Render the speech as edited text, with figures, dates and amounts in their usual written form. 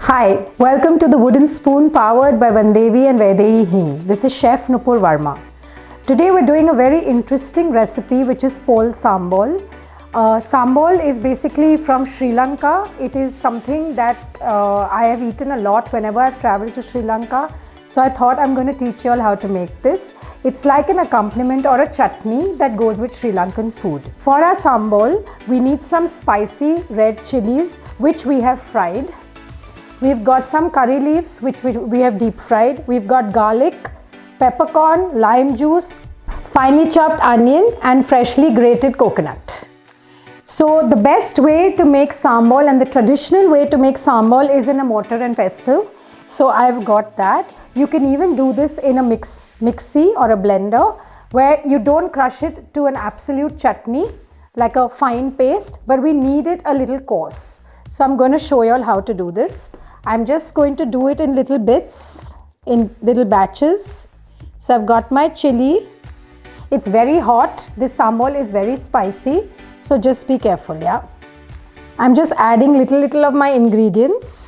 Hi, welcome to the Wooden Spoon powered by Vandevi and Vaidehi Hing. This is Chef Nupur Varma. Today we're doing a very interesting recipe which is Pol Sambol. Sambol is basically from Sri Lanka. It is something that I have eaten a lot whenever I've traveled to Sri Lanka. So I thought I'm going to teach you all how to make this. It's like an accompaniment or a chutney that goes with Sri Lankan food. For our sambol, we need some spicy red chillies which we have fried. We've got some curry leaves which we have deep fried. We've got garlic, peppercorn, lime juice, finely chopped onion and freshly grated coconut. So the best way to make sambol and the traditional way to make sambol is in a mortar and pestle. So I've got that. You can even do this in a mixie or a blender where you don't crush it to an absolute chutney like a fine paste, but we need it a little coarse. So I'm going to show you all how to do this. I'm just going to do it in little bits, in little batches. So I've got my chili. It's very hot. This sambol is very spicy. So just be careful, yeah. I'm just adding little of my ingredients.